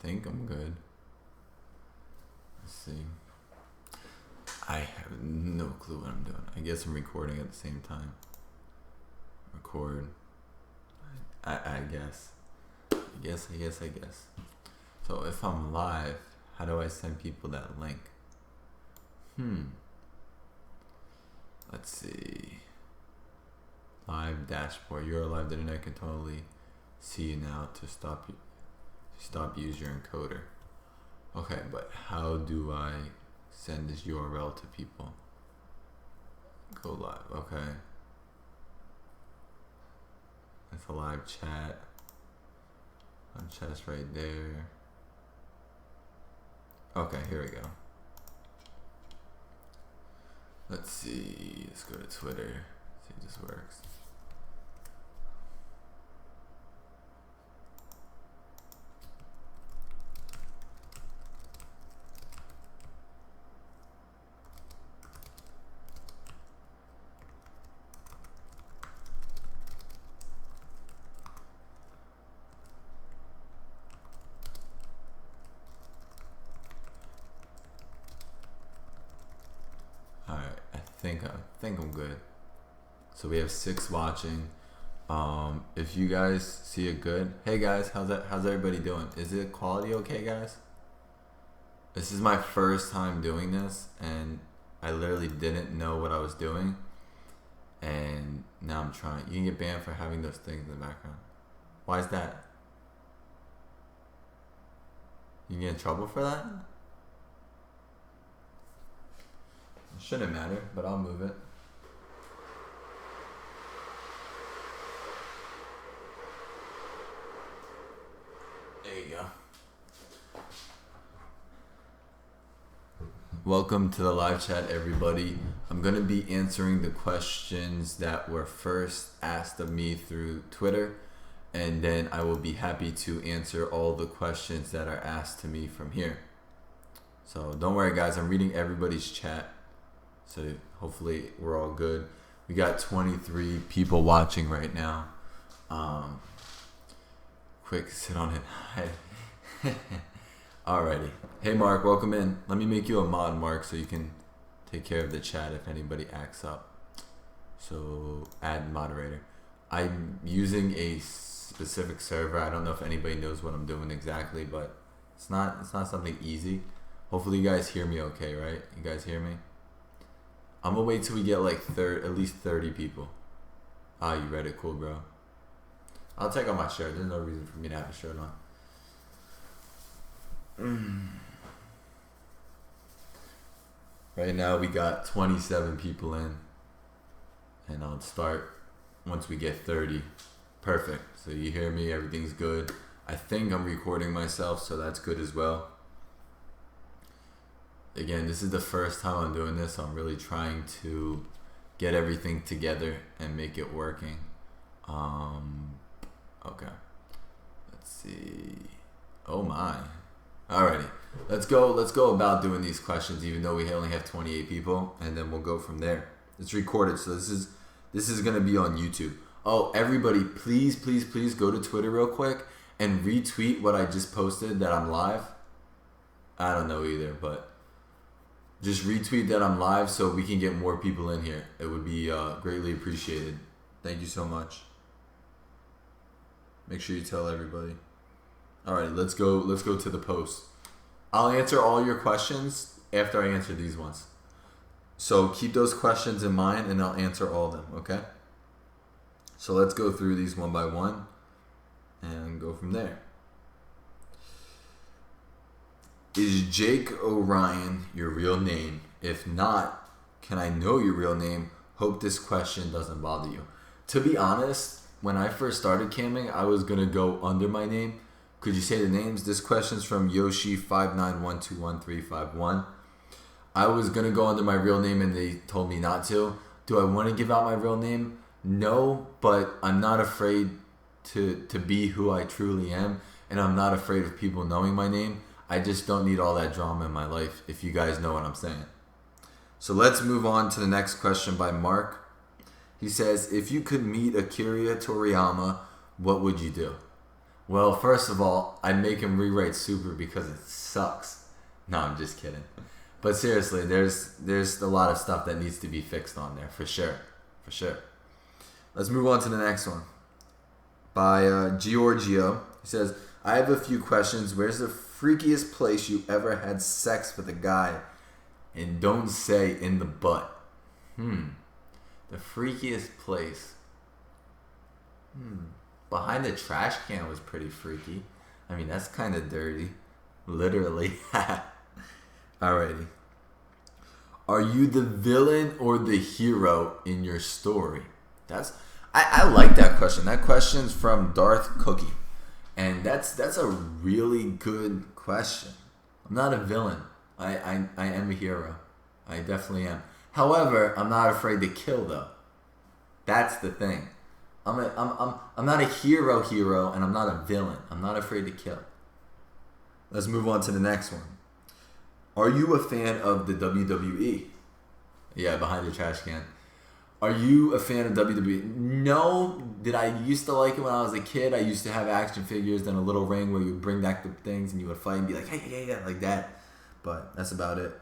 think I'm good. Let's see. I have no clue what I'm doing. I guess I'm recording at the same time. Record. I guess. I guess. So if I'm live, how do I send people that link? Let's see. Live dashboard. You're live. The internet can totally see you now to stop use your encoder. Okay, but how do I send this URL to people? Go live. Okay. That's a live chat. Chat's right there. Okay, here we go. Let's see. Let's go to Twitter. See if this works. I think I'm good. So we have 6 watching. If you guys see it good, hey guys, how's everybody doing? Is it quality okay, guys? This is my first time doing this, and I literally didn't know what I was doing, and now I'm trying. You can get banned for having those things in the background. Why is that? You can get in trouble for that? It shouldn't matter, but I'll move it. There you go. Welcome to the live chat, everybody. I'm going to be answering the questions that were first asked of me through Twitter, and then I will be happy to answer all the questions that are asked to me from here. So don't worry, guys. I'm reading everybody's chat. So hopefully we're all good. We got 23 people watching right now. Quick, sit on it. Alrighty. Hey Mark, welcome in. Let me make you a mod, Mark, so you can take care of the chat if anybody acts up. So add moderator. I'm using a specific server. I don't know if anybody knows what I'm doing exactly, but it's not something easy. Hopefully you guys hear me okay, right? You guys hear me? I'm gonna wait till we get like at least 30 people. Ah, you read it? Cool, bro. I'll take off my shirt. There's no reason for me to have a shirt on. Right now we got 27 people in, and I'll start once we get 30. Perfect. So you hear me? Everything's good. I think I'm recording myself, so that's good as well. Again, this is the first time I'm doing this, so I'm really trying to get everything together and make it working. Okay. Let's see. Oh my. Alrighty. Let's go about doing these questions, even though we only have 28 people, and then we'll go from there. It's recorded, so this is gonna be on YouTube. Oh, everybody, please go to Twitter real quick and retweet what I just posted that I'm live. I don't know either, but just retweet that I'm live so we can get more people in here. It would be greatly appreciated. Thank you so much. Make sure you tell everybody. All right, let's go to the post. I'll answer all your questions after I answer these ones. So keep those questions in mind and I'll answer all of them, okay? So let's go through these one by one and go from there. Is Jake Orion your real name? If not, can I know your real name? Hope this question doesn't bother you. To be honest, when I first started camming, I was going to go under my name. Could you say the names? This question's from Yoshi5912131. I was going to go under my real name and they told me not to. Do I want to give out my real name? No, but I'm not afraid to be who I truly am. And I'm not afraid of people knowing my name. I just don't need all that drama in my life, if you guys know what I'm saying. So let's move on to the next question by Mark. He says, if you could meet Akira Toriyama, what would you do? Well, first of all, I'd make him rewrite Super because it sucks. No, I'm just kidding. But seriously, there's a lot of stuff that needs to be fixed on there, for sure. For sure. Let's move on to the next one. By Giorgio. He says, I have a few questions. Where's the freakiest place you ever had sex with a guy? And don't say in the butt. The freakiest place. Behind the trash can was pretty freaky. I mean, that's kind of dirty. Literally. Alrighty. Are you the villain or the hero in your story? I like that question. That question's from Darth Cookie. And that's a really good question. I'm not a villain. I am a hero. I definitely am. However, I'm not afraid to kill though. That's the thing. I'm not a hero, and I'm not a villain. I'm not afraid to kill. Let's move on to the next one. Are you a fan of the WWE? Yeah, behind the trash can. Are you a fan of WWE? No. Did I used to like it when I was a kid? I used to have action figures and a little ring where you would bring back the things and you would fight and be like, hey, like that. But that's about it.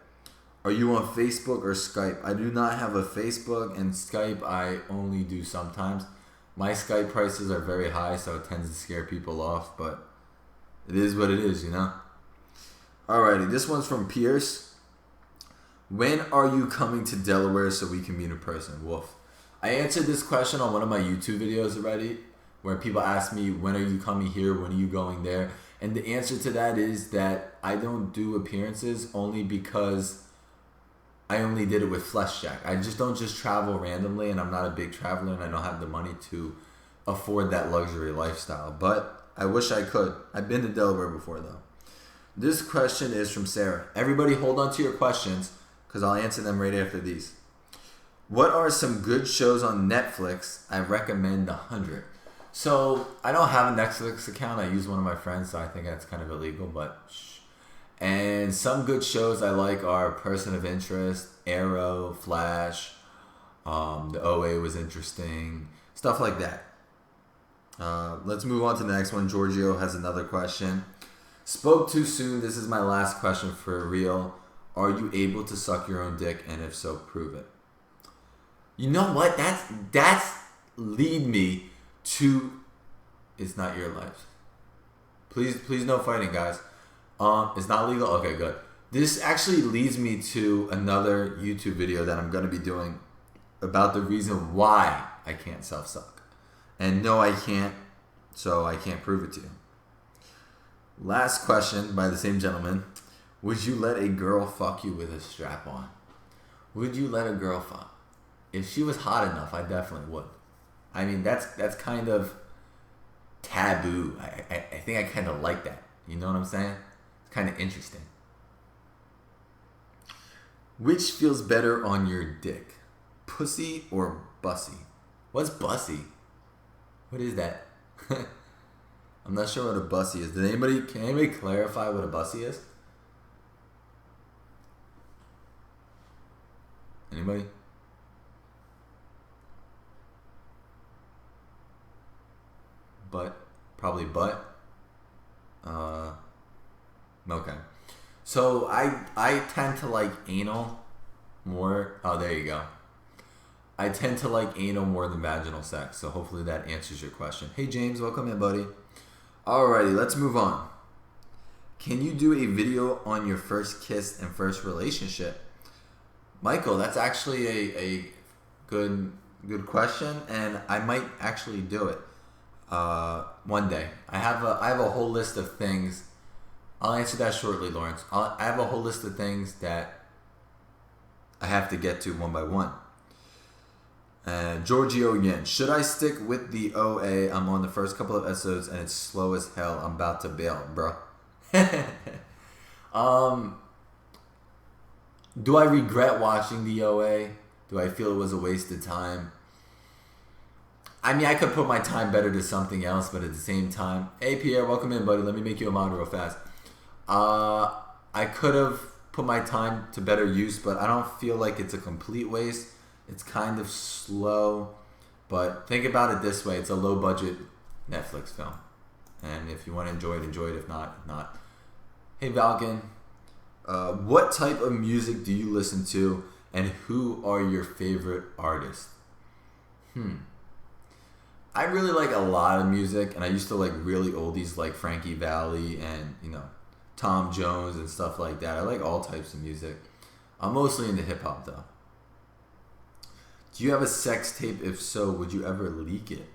Are you on Facebook or Skype? I do not have a Facebook, and Skype I only do sometimes. My Skype prices are very high, so it tends to scare people off, but it is what it is, you know? Alrighty, this one's from Pierce. When are you coming to Delaware so we can meet in person? Woof. I answered this question on one of my YouTube videos already, where people ask me, when are you coming here? When are you going there? And the answer to that is that I don't do appearances only because I only did it with FleshJack. I don't just travel randomly, and I'm not a big traveler, and I don't have the money to afford that luxury lifestyle. But I wish I could. I've been to Delaware before, though. This question is from Sarah. Everybody hold on to your questions, because I'll answer them right after these. What are some good shows on Netflix? I recommend 100. So, I don't have a Netflix account. I use one of my friends, so I think that's kind of illegal, but shh. And some good shows I like are Person of Interest, Arrow, Flash, the OA was interesting, stuff like that. Let's move on to the next one. Giorgio has another question. Spoke too soon. This is my last question for real. Are you able to suck your own dick? And if so, prove it. You know what? That's lead me to It's Not Your Life. Please no fighting, guys. It's not legal? Okay, good. This actually leads me to another YouTube video that I'm going to be doing about the reason why I can't self-suck. And no, I can't, so I can't prove it to you. Last question by the same gentleman. Would you let a girl fuck you with a strap on? Would you let a girl fuck? If she was hot enough, I definitely would. I mean, that's kind of taboo. I think I kind of like that. You know what I'm saying? It's kind of interesting. Which feels better on your dick? Pussy or bussy? What's bussy? What is that? I'm not sure what a bussy is. Can anybody clarify what a bussy is? Anybody? Probably butt. Okay. So I tend to like anal more. Oh, there you go. I tend to like anal more than vaginal sex. So hopefully that answers your question. Hey James, welcome in, buddy. Alrighty, let's move on. Can you do a video on your first kiss and first relationship? Michael, that's actually a good question, and I might actually do it one day. I have a whole list of things. I'll answer that shortly, Lawrence. I have a whole list of things that I have to get to one by one. Giorgio again. Should I stick with the OA? I'm on the first couple of episodes and it's slow as hell. I'm about to bail, bro. Do I regret watching the OA? Do I feel it was a waste of time? I mean, I could put my time better to something else, but at the same time, hey Pierre, welcome in, buddy. Let me make you a mod real fast. I could have put my time to better use, but I don't feel like it's a complete waste. It's kind of slow, but think about it this way. It's a low budget Netflix film. And if you want to enjoy it. If not, not. Hey, Valken. What type of music do you listen to, and who are your favorite artists? I really like a lot of music, and I used to like really oldies like Frankie Valli and, Tom Jones and stuff like that. I like all types of music. I'm mostly into hip hop though. Do you have a sex tape? If so, would you ever leak it?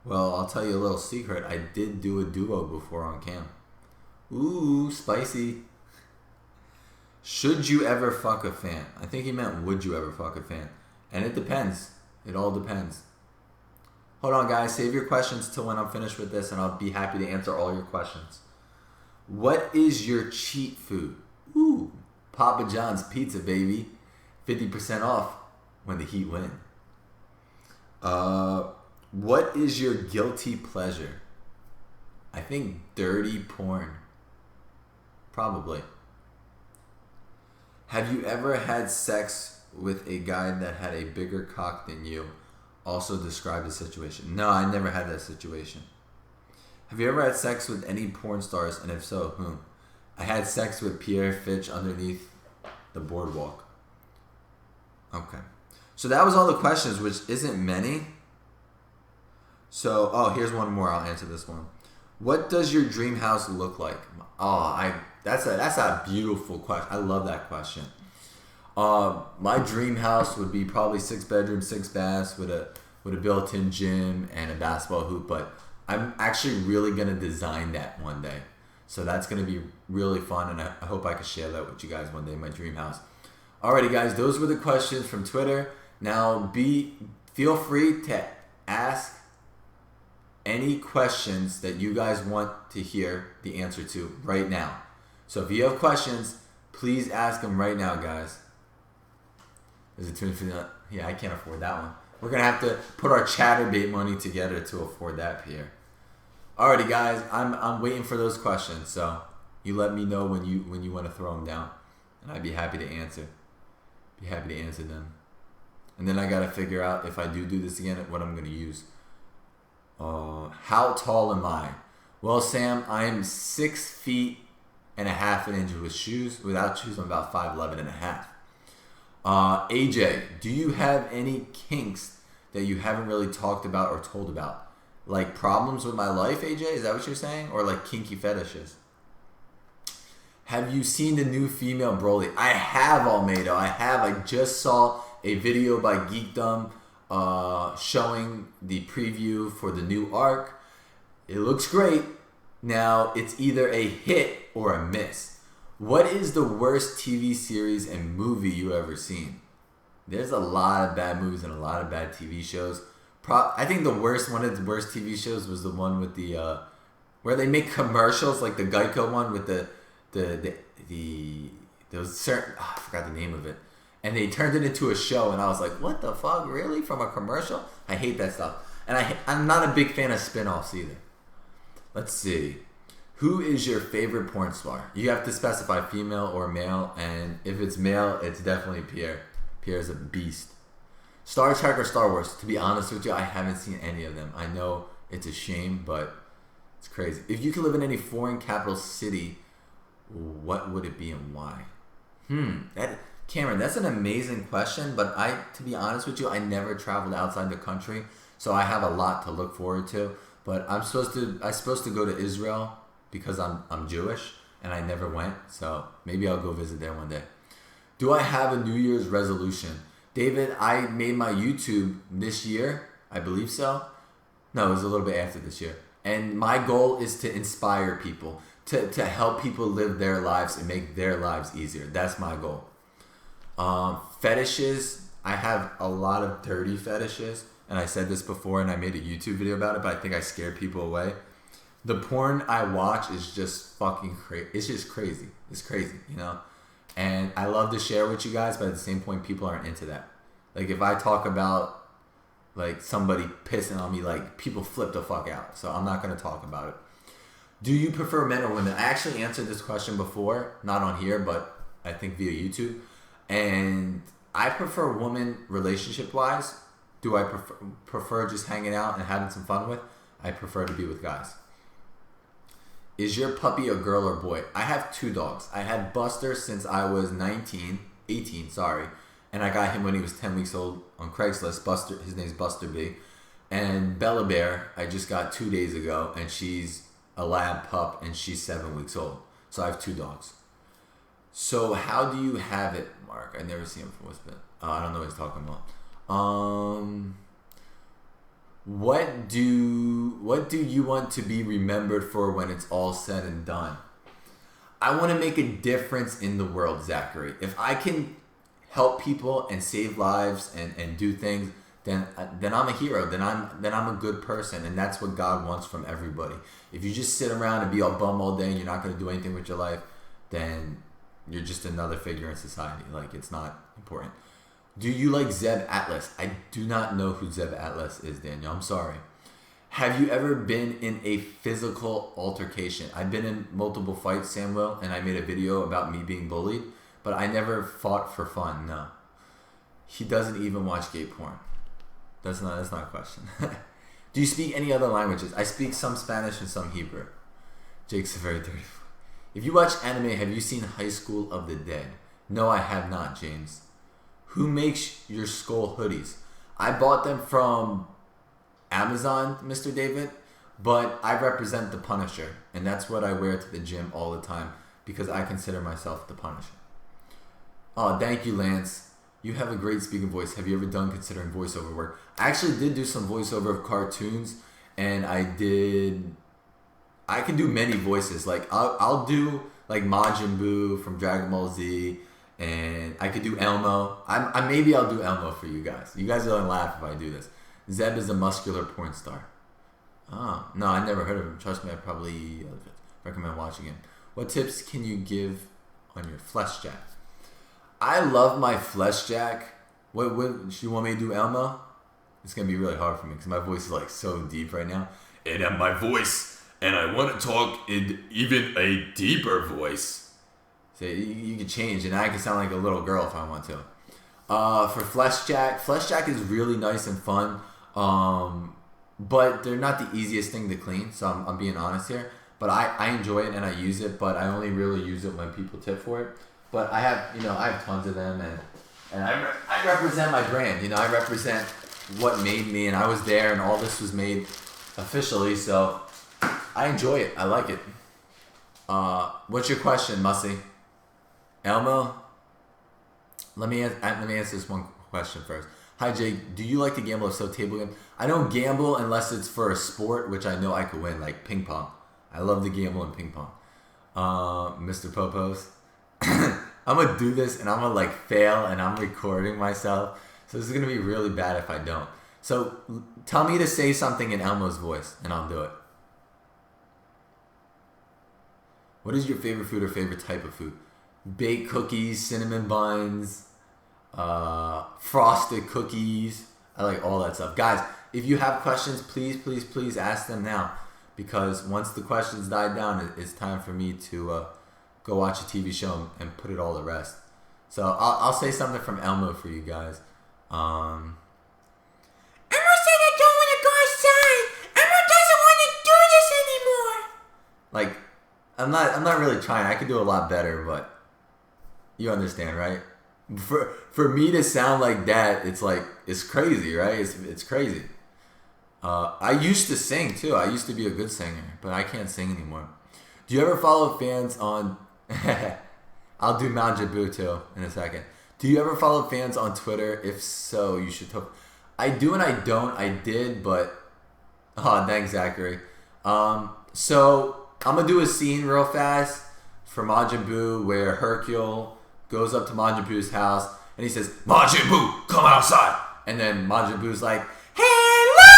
Well, I'll tell you a little secret. I did do a duo before on cam. Ooh, spicy. Should you ever fuck a fan? I think he meant would you ever fuck a fan? And it depends. It all depends. Hold on, guys. Save your questions till when I'm finished with this, and I'll be happy to answer all your questions. What is your cheat food? Ooh, Papa John's pizza, baby. 50% off when the Heat win. What is your guilty pleasure? I think dirty porn. Probably. Have you ever had sex with a guy that had a bigger cock than you? Also describe the situation. No, I never had that situation. Have you ever had sex with any porn stars, and if so, whom? I had sex with Pierre Fitch underneath the boardwalk. Okay. So that was all the questions, which isn't many. So, here's one more. I'll answer this one. What does your dream house look like? That's a beautiful question. I love that question. My dream house would be probably 6 bedrooms, 6 baths with a built-in gym and a basketball hoop. But I'm actually really gonna design that one day. So that's gonna be really fun, and I hope I can share that with you guys one day. My dream house. Alrighty, guys. Those were the questions from Twitter. Now, feel free to ask any questions that you guys want to hear the answer to right now. So if you have questions, please ask them right now, guys. Is it too infinite? Yeah, I can't afford that one. We're gonna have to put our ChatterBait money together to afford that, Pierre. Alrighty, guys, I'm waiting for those questions. So you let me know when you want to throw them down, and I'd be happy to answer. Be happy to answer them. And then I gotta figure out if I do this again, what I'm gonna use. How tall am I? Well, Sam, I am 6 feet and a half an inch with shoes. Without shoes, I'm about 5'11" and a half. AJ, do you have any kinks that you haven't really talked about or told about? Like problems with my life, AJ? Is that what you're saying? Or like kinky fetishes? Have you seen the new female Broly? I have, Almeida. I have. I just saw a video by Geekdom showing the preview for the new arc. It looks great. Now, it's either a hit or a miss. What is the worst TV series and movie you ever seen? There's a lot of bad movies and a lot of bad TV shows. I think one of the worst TV shows was the one with the where they make commercials, like the Geico one with those certain, I forgot the name of it, and they turned it into a show, and I was like, what the fuck, really? From a commercial? I hate that stuff, and I'm not a big fan of spin-offs either. Let's see. Who is your favorite porn star? You have to specify female or male, and if it's male, it's definitely Pierre. Pierre's a beast. Star Trek or Star Wars? To be honest with you, I haven't seen any of them. I know it's a shame, but it's crazy. If you could live in any foreign capital city, what would it be and why? Cameron, that's an amazing question, but to be honest with you, I never traveled outside the country, so I have a lot to look forward to. But I'm supposed to go to Israel because I'm Jewish, and I never went, so maybe I'll go visit there one day. Do I have a New Year's resolution? David, I made my YouTube this year, I believe so. No, it was a little bit after this year. And my goal is to inspire people, to help people live their lives and make their lives easier. That's my goal. Fetishes, I have a lot of dirty fetishes, and I said this before and I made a YouTube video about it, but I think I scared people away. The porn I watch is just fucking crazy. It's just crazy. It's crazy, you know? And I love to share with you guys, but at the same point, people aren't into that. Like, if I talk about, like, somebody pissing on me, like, people flip the fuck out. So I'm not going to talk about it. Do you prefer men or women? I actually answered this question before, not on here, but I think via YouTube. And I prefer women relationship-wise. Do I prefer just hanging out and having some fun with? I prefer to be with guys. Is your puppy a girl or boy? I have 2 dogs. I had Buster since I was 18, sorry. And I got him when he was 10 weeks old on Craigslist. Buster, his name's Buster B. And Bella Bear, I just got 2 days ago, and she's a lab pup, and she's 7 weeks old. So I have 2 dogs. So how do you have it, Mark? I never seen him before. I don't know what he's talking about. What do you want to be remembered for when it's all said and done? I want to make a difference in the world, Zachary. If I can help people and save lives and do things, then I'm a hero. Then I'm a good person, and that's what God wants from everybody. If you just sit around and be all bum all day and you're not going to do anything with your life, then you're just another figure in society. Like, it's not important. Do you like Zeb Atlas? I do not know who Zeb Atlas is, Daniel. I'm sorry. Have you ever been in a physical altercation? I've been in multiple fights, Samuel, and I made a video about me being bullied, but I never fought for fun, no. He doesn't even watch gay porn. That's not a question. Do you speak any other languages? I speak some Spanish and some Hebrew. Jake's a very dirty. If you watch anime, have you seen High School of the Dead? No, I have not, James. Who makes your skull hoodies? I bought them from Amazon, Mr. David, but I represent the Punisher, and that's what I wear to the gym all the time because I consider myself the Punisher. Oh, thank you, Lance. You have a great speaking voice. Have you ever done considering voiceover work? I actually did do some voiceover of cartoons, and I can do many voices. Like I'll do like Majin Buu from Dragon Ball Z, and I could do Elmo. Maybe I'll do Elmo for you guys. You guys are gonna laugh if I do this. Zeb is a muscular porn star. Oh, no, I never heard of him. Trust me, I probably recommend watching him. What tips can you give on your flesh jack? I love my flesh jack. What you want me to do, Elmo? It's gonna be really hard for me because my voice is like so deep right now. And my voice, and I want to talk in even a deeper voice. So you can change, and I can sound like a little girl if I want to. For flesh jack is really nice and fun, but they're not the easiest thing to clean. So I'm being honest here. But I enjoy it and I use it, but I only really use it when people tip for it. But I have tons of them, and I represent my brand. I represent what made me, and I was there, and all this was made officially. So I enjoy it. I like it. What's your question, Mussy? Elmo? Let me answer this one question first. Hi, Jake. Do you like to gamble? If so, table game. I don't gamble unless it's for a sport, which I know I could win, like ping pong. I love to gamble in ping pong. Mr. Popos. I'm going to do this, and I'm going to fail, and I'm recording myself. So this is going to be really bad if I don't. So tell me to say something in Elmo's voice, and I'll do it. What is your favorite food or favorite type of food? Baked cookies, cinnamon buns, frosted cookies. I like all that stuff. Guys, if you have questions, please ask them now. Because once the questions die down, it's time for me to go watch a TV show and put it all to rest. So I'll say something from Elmo for you guys. Elmo said I don't want to go outside. Elmo doesn't want to do this anymore. I'm not really trying. I could do a lot better, but you understand, right? For me to sound like that, it's crazy, right? It's crazy. I used to sing too. I used to be a good singer, but I can't sing anymore. Do you ever follow fans on? I'll do Majin Buu too in a second. Do you ever follow fans on Twitter? If so, you should talk. I do and I don't. I did, but thanks, Zachary. So I'm gonna do a scene real fast for Majin Buu where Hercule goes up to Majin Buu's house and he says, "Majin Buu, come outside." And then Majin Buu's like, "Hello!"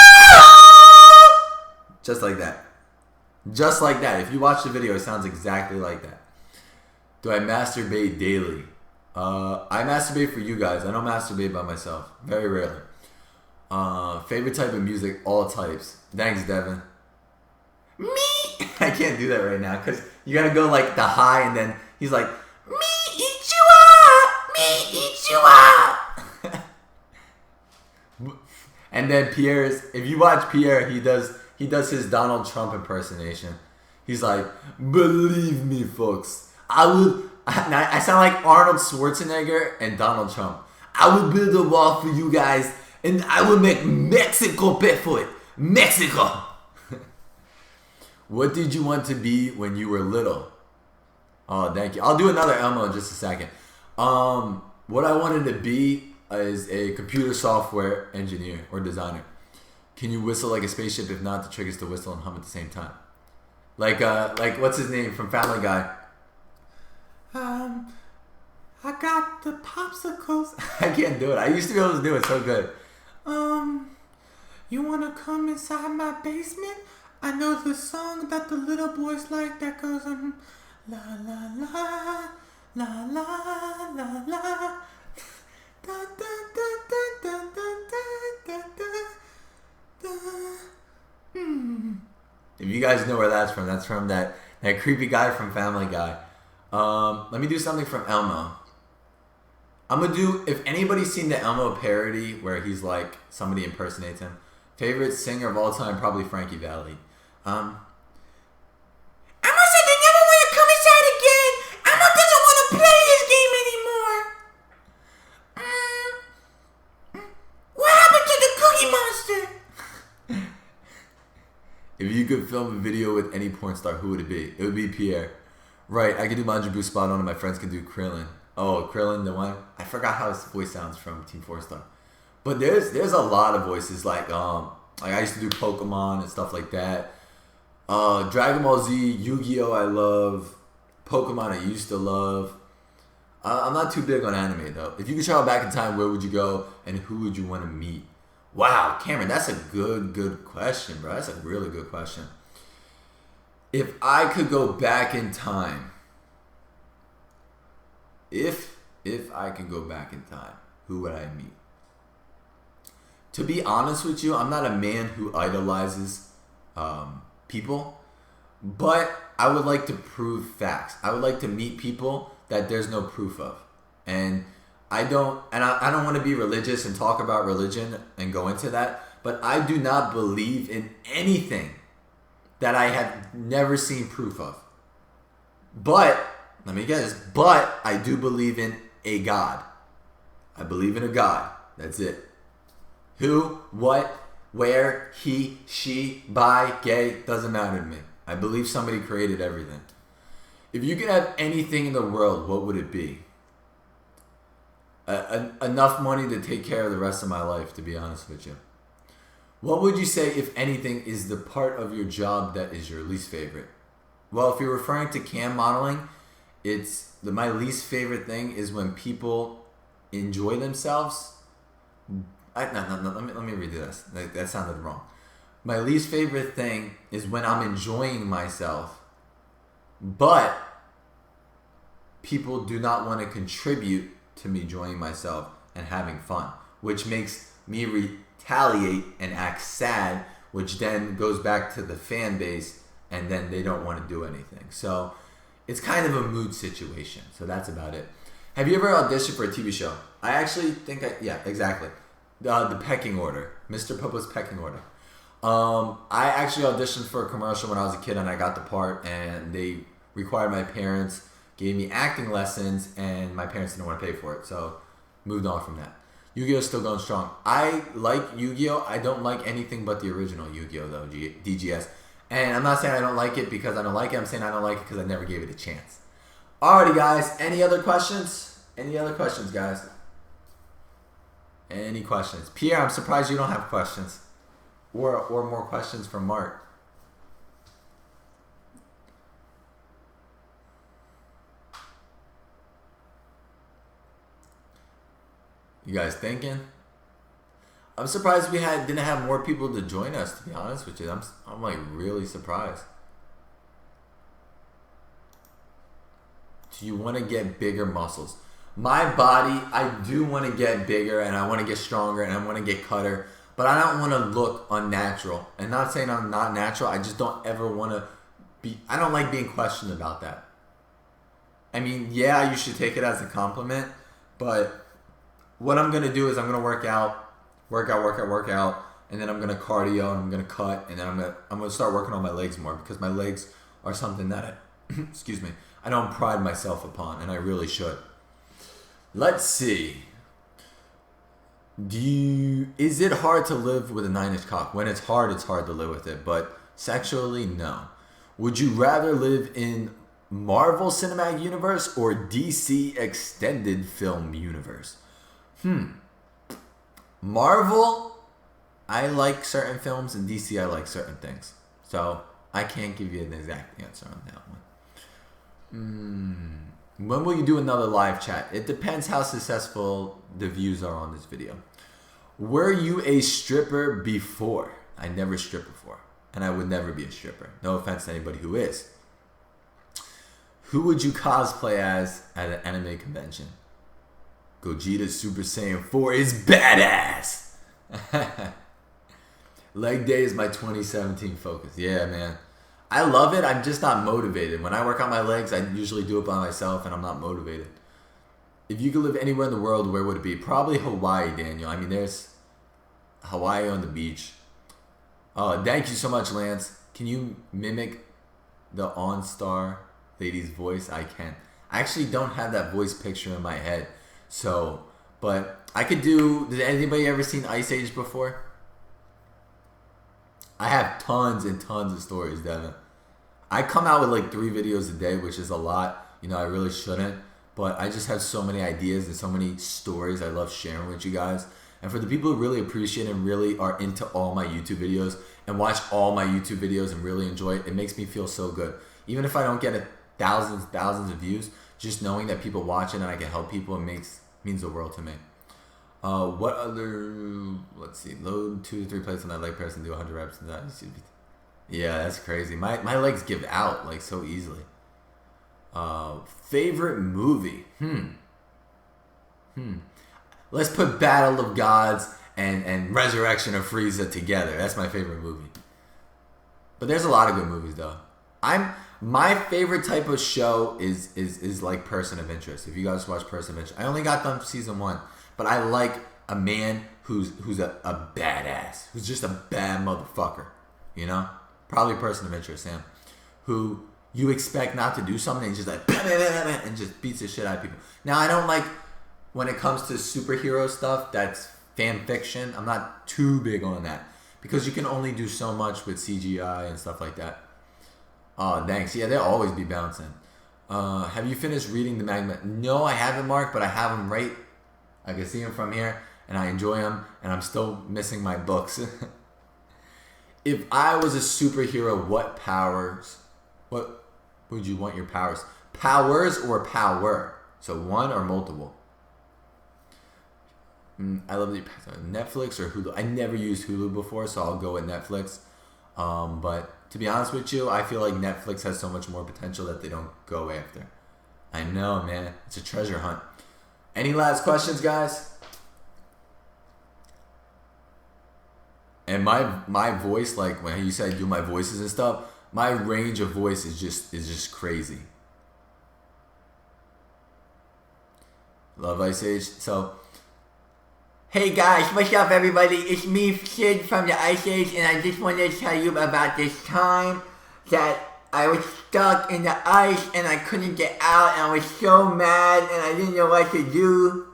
Just like that. Just like that. If you watch the video, it sounds exactly like that. Do I masturbate daily? I masturbate for you guys. I don't masturbate by myself. Very rarely. Favorite type of music? All types. Thanks, Devin. Me! I can't do that right now because you gotta go the high and then he's like, "Me eat you up! Me eat you up!" And then if you watch Pierre, he does his Donald Trump impersonation. He's like, believe me, folks, I sound like Arnold Schwarzenegger and Donald Trump. I would build a wall for you guys, and I would make Mexico pay for it. Mexico. What did you want to be when you were little? Oh, thank you. I'll do another Elmo in just a second. What I wanted to be is a computer software engineer or designer. Can you whistle like a spaceship? If not, the trick is to whistle and hum at the same time. Like what's his name from Family Guy? I got the popsicles. I can't do it. I used to be able to do it so good. You wanna come inside my basement? I know the song that the little boys like that goes la la la la la la la da da da da da da da da. If you guys know where that's from that creepy guy from Family Guy. Let me do something from Elmo. I'm gonna do, if anybody's seen the Elmo parody where he's like, somebody impersonates him. Favorite singer of all time, probably Frankie Valli. Elmo said they never want to come inside again. Elmo doesn't want to play this game anymore. What happened to the Cookie Monster? If you could film a video with any porn star, who would it be? It would be Pierre. Right, I could do Manjaboo spot on and my friends can do Krillin. Oh, Krillin, the one? I forgot how his voice sounds from Team 4 Star. But there's a lot of voices, like I used to do Pokemon and stuff like that. Dragon Ball Z, Yu-Gi-Oh! I love. Pokemon I used to love. I'm not too big on anime though. If you could travel back in time, where would you go and who would you want to meet? Wow, Cameron, that's a good question, bro. That's a really good question. If I could go back in time, if I could go back in time, who would I meet? To be honest with you, I'm not a man who idolizes people, but I would like to prove facts. I would like to meet people that there's no proof of, and I don't want to be religious and talk about religion and go into that, but I do not believe in anything that I have never seen proof of. But, let me get this, but I do believe in a God. I believe in a God. That's it. Who, what, where, he, she, bi, gay, doesn't matter to me. I believe somebody created everything. If you could have anything in the world, what would it be? Enough money to take care of the rest of my life, to be honest with you. What would you say, if anything, is the part of your job that is your least favorite? Well, if you're referring to cam modeling, my least favorite thing is when people enjoy themselves. Let me redo this. That sounded wrong. My least favorite thing is when I'm enjoying myself, but people do not want to contribute to me enjoying myself and having fun, which makes me retaliate and act sad, which then goes back to the fan base, and then they don't want to do anything. So it's kind of a mood situation. So that's about it. Have you ever auditioned for a TV show? I actually think yeah, exactly. The Pecking Order, Mr. Popo's Pecking Order. I actually auditioned for a commercial when I was a kid, and I got the part, and they required my parents, gave me acting lessons, and my parents didn't want to pay for it, so moved on from that. Yu-Gi-Oh! Still going strong. I like Yu-Gi-Oh! I don't like anything but the original Yu-Gi-Oh! Though, DGS. And I'm not saying I don't like it because I don't like it. I'm saying I don't like it because I never gave it a chance. Alrighty, guys. Any other questions? Any other questions, guys? Any questions? Pierre, I'm surprised you don't have questions. Or more questions from Mark. You guys thinking? I'm surprised we didn't have more people to join us, to be honest with you. I'm like really surprised. Do you want to get bigger muscles? My body, I do want to get bigger, and I want to get stronger, and I want to get cutter, but I don't want to look unnatural. And not saying I'm not natural, I just don't ever want to be, I don't like being questioned about that. I mean, yeah, you should take it as a compliment, but what I'm going to do is I'm going to work out, and then I'm going to cardio, and I'm going to cut, and then I'm going to start working on my legs more, because my legs are something that I, excuse me, I don't pride myself upon, and I really should. Let's see. Is it hard to live with a 9-inch cock? When it's hard to live with it, but sexually, no. Would you rather live in Marvel Cinematic Universe or DC Extended Film Universe? Marvel, I like certain films, and DC, I like certain things. So I can't give you an exact answer on that one. When will you do another live chat? It depends how successful the views are on this video. Were you a stripper before? I never stripped before, and I would never be a stripper. No offense to anybody who is. Who would you cosplay as at an anime convention? Gogeta Super Saiyan 4 is badass! Leg day is my 2017 focus. Yeah, man. I love it. I'm just not motivated. When I work on my legs, I usually do it by myself, and I'm not motivated. If you could live anywhere in the world, where would it be? Probably Hawaii, Daniel. I mean, there's Hawaii on the beach. Thank you so much, Lance. Can you mimic the OnStar lady's voice? I can. I actually don't have that voice picture in my head. So, but I could do... Did anybody ever seen Ice Age before? I have tons and tons of stories, Devin. I come out with like 3 videos a day, which is a lot. You know, I really shouldn't. But I just have so many ideas and so many stories I love sharing with you guys. And for the people who really appreciate and really are into all my YouTube videos and watch all my YouTube videos and really enjoy it, it makes me feel so good. Even if I don't get thousands of views, just knowing that people watch it and I can help people, means the world to me. What other... Let's see. Load 2 to 3 plates on that leg press and do 100 reps. And that. Yeah, that's crazy. My legs give out like so easily. Favorite movie? Let's put Battle of Gods and Resurrection of Frieza together. That's my favorite movie. But there's a lot of good movies though. My favorite type of show is like Person of Interest. If you guys watch Person of Interest, I only got done season 1, but I like a man who's a badass, who's just a bad motherfucker. You know, probably Person of Interest, Sam, who you expect not to do something and just like and just beats the shit out of people. Now I don't like when it comes to superhero stuff that's fan fiction. I'm not too big on that because you can only do so much with CGI and stuff like that. Oh, thanks. Yeah, they'll always be bouncing. Have you finished reading the Magma? No, I haven't, Mark, but I have them right. I can see them from here, and I enjoy them, and I'm still missing my books. If I was a superhero, what would you want your powers? Powers or power? So one or multiple? I love the Netflix or Hulu. I never used Hulu before, so I'll go with Netflix. But to be honest with you, I feel like Netflix has so much more potential that they don't go after. I know, man. It's a treasure hunt. Any last questions, guys? And my voice, like when you said I do my voices and stuff, my range of voice is just crazy. Love Ice Age. So, hey guys, what's up everybody? It's me, Sid from the Ice Age, and I just wanted to tell you about this time that I was stuck in the ice and I couldn't get out, and I was so mad and I didn't know what to do.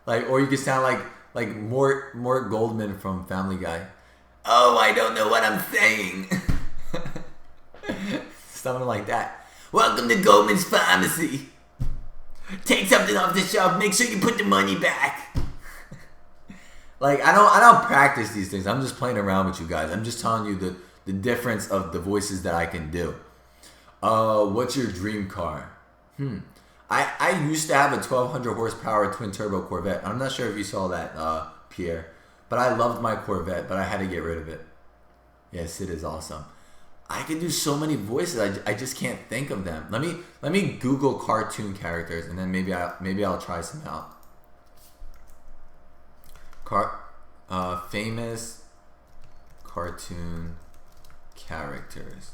Like, or you could sound like Mort Goldman from Family Guy. Oh, I don't know what I'm saying. Something like that. Welcome to Goldman's Pharmacy. Take something off the shelf. Make sure you put the money back. Like, I don't practice these things. I'm just playing around with you guys. I'm just telling you the difference of the voices that I can do. What's your dream car? I used to have a 1200 horsepower twin turbo Corvette. I'm not sure if you saw that, Pierre. But I loved my Corvette, but I had to get rid of it. Yes, it is awesome. I can do so many voices. I just can't think of them. Let me Google cartoon characters, and then maybe I'll try some out. Famous cartoon characters.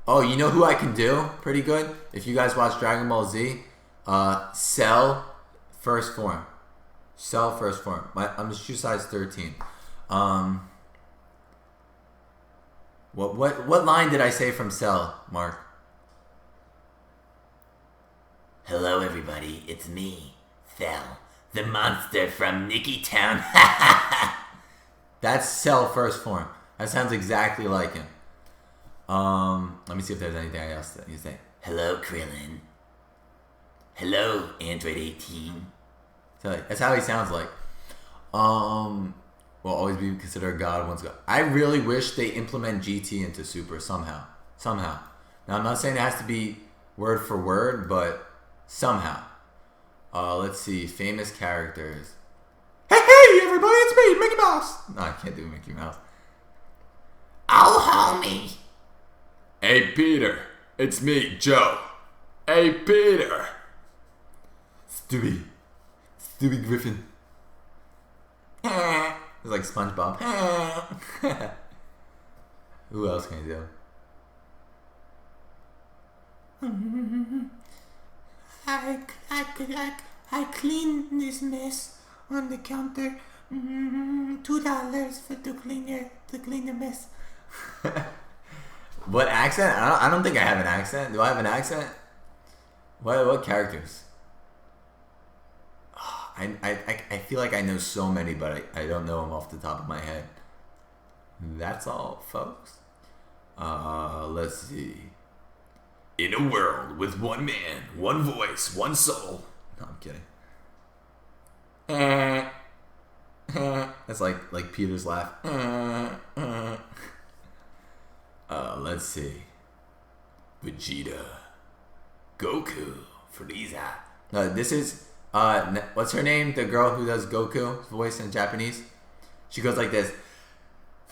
Oh, you know who I can do pretty good? If you guys watch Dragon Ball Z, Cell First Form. Cell First Form. I'm shoe size 13. What line did I say from Cell, Mark? Hello, everybody. It's me, Cell, the monster from Nicky Town. That's Cell first form. That sounds exactly like him. Let me see if there's anything else that you say. Hello, Krillin. Hello, Android 18. So that's how he sounds like. Will always be considered a god once God. I really wish they implement GT into Super somehow. Now I'm not saying it has to be word for word, but somehow. Let's see. Famous characters. Hey, everybody, it's me, Mickey Mouse. No, I can't do Mickey Mouse. Oh, homie. Hey, Peter. It's me, Joe. Hey, Peter. Stewie Griffin. It's like SpongeBob. Who else can you do? I clean this mess on the counter. $2 to clean the mess. What accent? I don't think I have an accent. Do I have an accent? What characters? I feel like I know so many, but I don't know them off the top of my head. That's all, folks. Let's see. In a world with one man, one voice, one soul. No, I'm kidding. That's like Peter's laugh. Let's see. Vegeta, Goku, Frieza. No, this is what's her name? The girl who does Goku's voice in Japanese. She goes like this.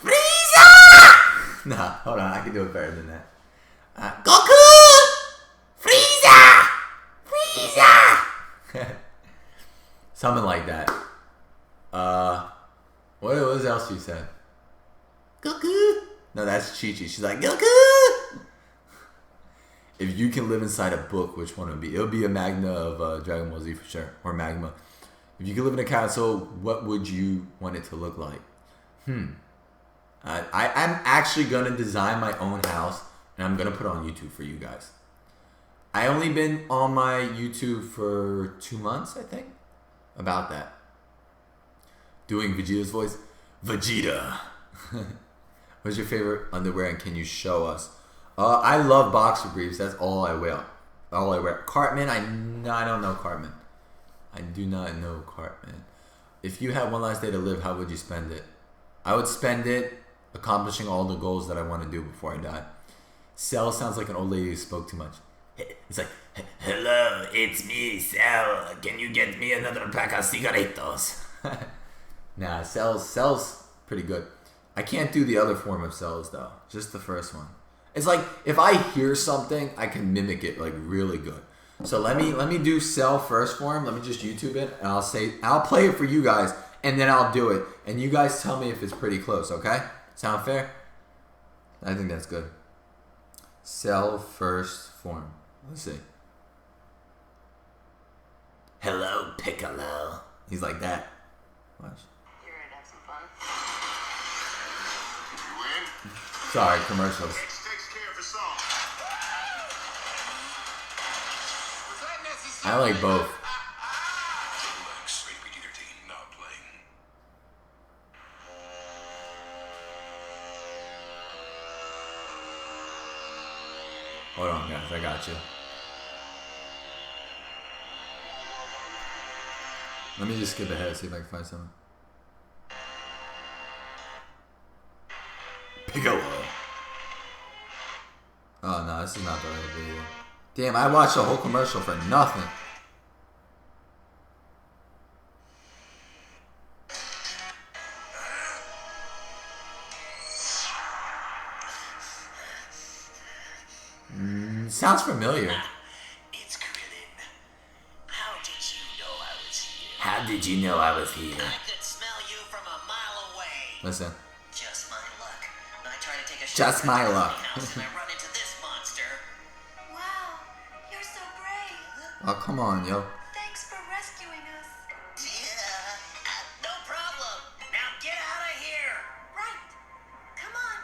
Frieza! No, hold on. I can do it better than that. Goku! Frieza! Something like that. What else she said? Goku! No, that's Chi-Chi. She's like, Goku! If you can live inside a book, which one would it be? It would be a Magna of Dragon Ball Z for sure. Or Magma. If you could live in a castle, what would you want it to look like? I'm actually going to design my own house. And I'm going to put it on YouTube for you guys. I only been on my YouTube for 2 months, I think. About that. Doing Vegeta's voice. Vegeta. What's your favorite underwear and can you show us? I love boxer briefs. That's all I wear. Cartman, I don't know Cartman. I do not know Cartman. If you had one last day to live, how would you spend it? I would spend it accomplishing all the goals that I want to do before I die. Cell sounds like an old lady who spoke too much. It's like, hello, it's me, Cell. Can you get me another pack of cigaretos? Nah, Cell's pretty good. I can't do the other form of Cells though. Just the first one. It's like if I hear something, I can mimic it like really good. So let me do Cell first form. Let me just YouTube it, and I'll play it for you guys, and then I'll do it, and you guys tell me if it's pretty close. Okay? Sound fair? I think that's good. Cell first form. Let's see. Hello, Piccolo. He's like that. Watch. You're ready to have some fun? You win? Sorry, commercials. X takes care of us all. Was that necessary? I like both. Relax, Rated Vegeta team, not playing. Hold on, guys. I got you. Let me just skip ahead, see if I can find something. Piccolo. Oh no, this is not the right video. Damn, I watched the whole commercial for nothing. Sounds familiar. It's Krillin. How did you know I was here? How did you know I was here? I could smell you from a mile away. Listen. Just my luck. I try to take a Just shortcut my to the luck. house and I run into this monster. Wow, you're so brave. Oh, come on, yo. Thanks for rescuing us. Yeah, no problem. Now get out of here. Right. Come on.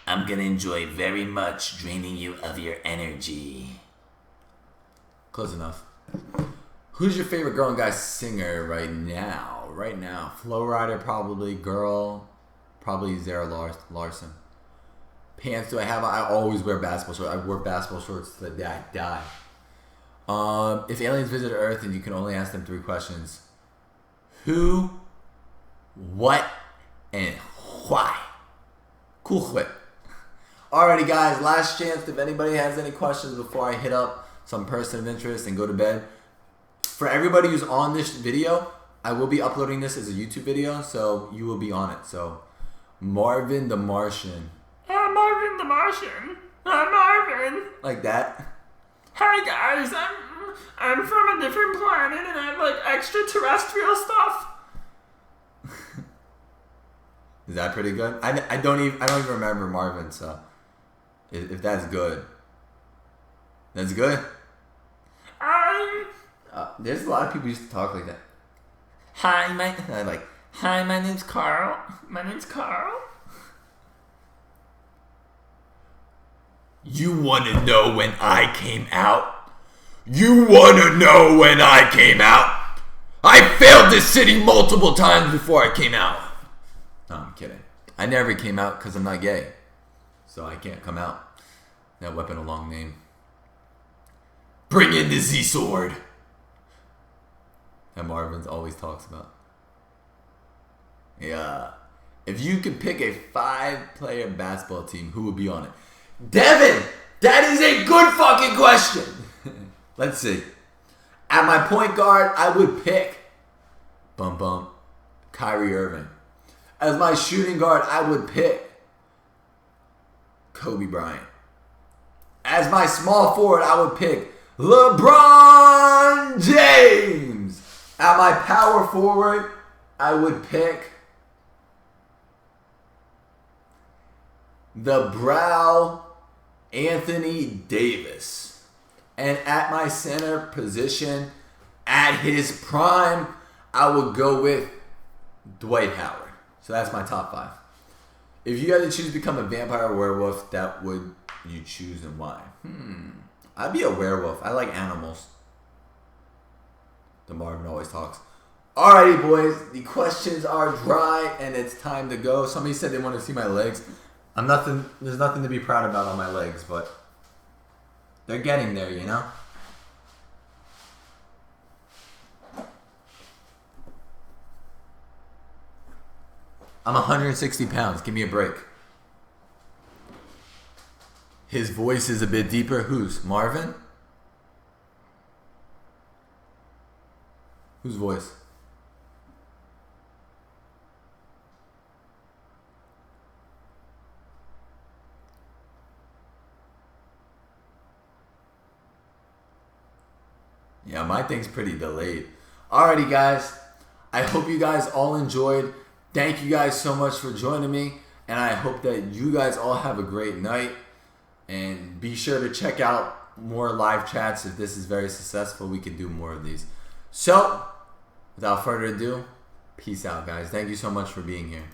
I'm gonna enjoy very much draining you of your energy. Close enough. Who's your favorite girl and guy singer right now? Right now. Flow Rider, probably. Girl, probably Zara Larson. Pants do I have? I always wear basketball shorts. I wear basketball shorts till the day I die. If aliens visit Earth and you can only ask them 3 questions. Who, what, and why? Cool clip. Alrighty guys, last chance if anybody has any questions before I hit up some person of interest and go to bed. For everybody who's on this video, I will be uploading this as a YouTube video, so you will be on it. So, Marvin the Martian. Marvin the Martian. Marvin. Like that. Hi guys, I'm from a different planet and I like extraterrestrial stuff. Is that pretty good? I don't even remember Marvin, so if that's good. That's good. There's a lot of people who used to talk like that. Hi, my name's Carl. My name's Carl. You wanna know when I came out? You wanna know when I came out? I failed this city multiple times before I came out. No, I'm kidding. I never came out because I'm not gay. So I can't come out. That weapon a long name. Bring in the Z-Sword. That Marvin's always talks about. Yeah. If you could pick a 5-player basketball team, who would be on it? Devin! That is a good fucking question! Let's see. At my point guard, I would pick Kyrie Irving. As my shooting guard, I would pick Kobe Bryant. As my small forward, I would pick LeBron James. At my power forward, I would pick the Brow Anthony Davis. And at my center position, at his prime, I would go with Dwight Howard. So that's my top 5. If you had to choose to become a vampire or werewolf, that would you choose and why? I'd be a werewolf. I like animals. The Marvin always talks. Alrighty, boys. The questions are dry and it's time to go. Somebody said they want to see my legs. There's nothing to be proud about on my legs, but they're getting there, you know? I'm 160 pounds. Give me a break. His voice is a bit deeper. Whose? Marvin? Whose voice? Yeah, my thing's pretty delayed. Alrighty, guys. I hope you guys all enjoyed. Thank you guys so much for joining me. And I hope that you guys all have a great night. And be sure to check out more live chats. If this is very successful, we can do more of these. So, without further ado, peace out, guys. Thank you so much for being here.